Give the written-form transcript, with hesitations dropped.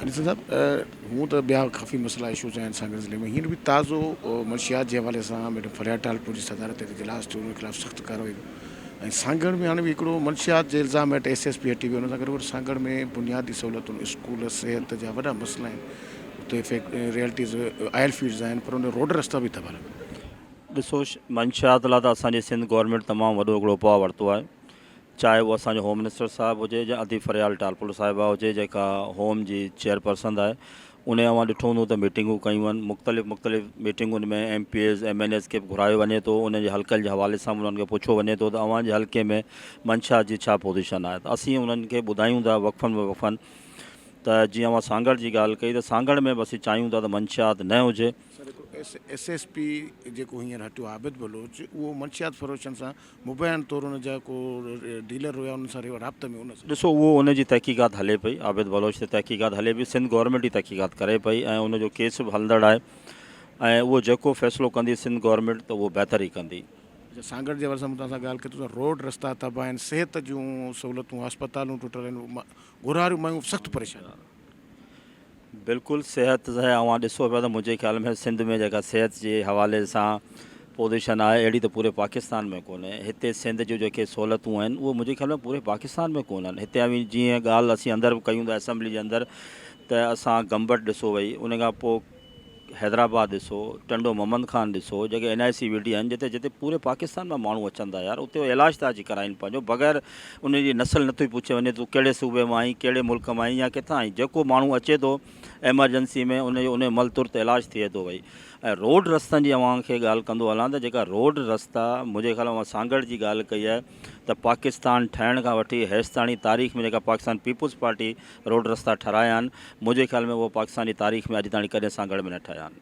नितिन साहब हूँ तो ॿिया काफ़ी मसइला इशूज़ आहिनि सागर ज़िले में हींअर बि ताज़ो मंशियात जे हवाले सां मैडम फरिया टालपुर जी सदारत ते इजलास थियो उन ख़िलाफ़ु सख़्तु कार्रवाई ऐं सागर में हाणे बि हिकिड़ो मंशियात जे इल्ज़ाम हेठि SSP हटी वियो हुन सां गॾु सागर में बुनियादी सहूलियतूं स्कूल सिहत जा वॾा मसइला आहिनि उते रियलिटीज़ आयल फील्ड्स आहिनि पर उन रोड रस्ता बि तबाह ॾिसो मंशियात लाइ त असांजी सिंध गवर्नमेंट तमामु वॾो हिकिड़ो उपा वरितो आहे, चाहे उहो असांजो होम मिनिस्टर साहिबु हुजे या अदी फरियाल टालपुर साहिबा हुजे जेका होम जी चेयरपर्सन आहे। उन अवां ॾिठो हूंदो त मीटिंगूं कयूं आहिनि, मुख़्तलिफ़ मीटिंगुनि में MPs MNAs खे घुरायो वञे थो, उन जे हल्कनि जे हवाले सां उन्हनि खे पुछो वञे थो त अव्हांजे हल्के में मंशियात जी छा पोज़ीशन आहे। त असीं उन्हनि खे ॿुधायूं था वक़फ़नि त जीअं अवां सांगड़ जी ॻाल्हि कई त सांगड़ में बि असीं चाहियूं था त मंशियात न हुजे। SSP जेको हींअर हटियो आबिद बलोच उहो मंशियात फ़रोशन सां मुबैन तौरु हुन जा को डीलर हुया उन सां राब्ते में हुन सां ॾिसो उहो उन जी तहक़ीक़ात हले पई, आबिद बलोच ते तहक़ीक़ात हले पई, सिंध गवर्नमेंट ई तहक़ीक़ात करे पई ऐं उनजो केस बि हलंदड़ आहे ऐं उहो जेको फ़ैसिलो कंदी सिंध गवर्नमेंट त उहो बहितर ई कंदी। सागर जे हवाले सां तव्हां सां ॻाल्हि कयो त रोड रस्ता तबाह आहिनि, सिहत जूं सहूलियतूं अस्पतालूं टुटल आहिनि, घुरारियूं मायूं सख़्तु परेशान आहिनि। बिल्कुलु सिहत सां अवां ॾिसो पिया त मुंहिंजे ख़्याल में सिंध में जेका सिहत जे हवाले सां पोज़ीशन आहे अहिड़ी त पूरे पाकिस्तान में कोन्हे। हिते सिंध जूं जेके सहूलियतूं आहिनि उहे मुंहिंजे ख़्याल में पूरे पाकिस्तान में कोन्हनि। हिते जीअं ॻाल्हि असीं अंदरि बि कयूं था असेंबली जे अंदरि त असां गंबट ॾिसो वई, उन खां पोइ हैदराबाद ॾिसो, टंडो मोहम्मद ख़ान ॾिसो, जेके NIC वेठी आहिनि जिते पूरे पाकिस्तान मां माण्हू अचनि था यार, उते इलाजु था अची कराइनि पंहिंजो बग़ैर उन जी नसल नथी पुछे वञे तूं कहिड़े सूबे मां आई, कहिड़े मुल्क मां आई या किथां आई। जेको माण्हू अचे थो एमरजेंसी में उन महिल तुर्त इलाजु थिए थो वई। ऐं रोड रस्तनि जी अव्हांखे ॻाल्हि कंदो हलां त जेका रोड रस्ता मुंहिंजे ख़्याल में सांगड़ जी ॻाल्हि कई आहे त पाकिस्तान ठहिण खां वठी हेसि ताणी तारीख़ में जेका पाकिस्तान पीपुल्स पार्टी रोड रस्ता ठाहिराया आहिनि मुंहिंजे ख़्याल में उहो पाकिस्तानी तारीख़ में अॼु ताणी कॾहिं सांगड़ में न ठहिया आहिनि।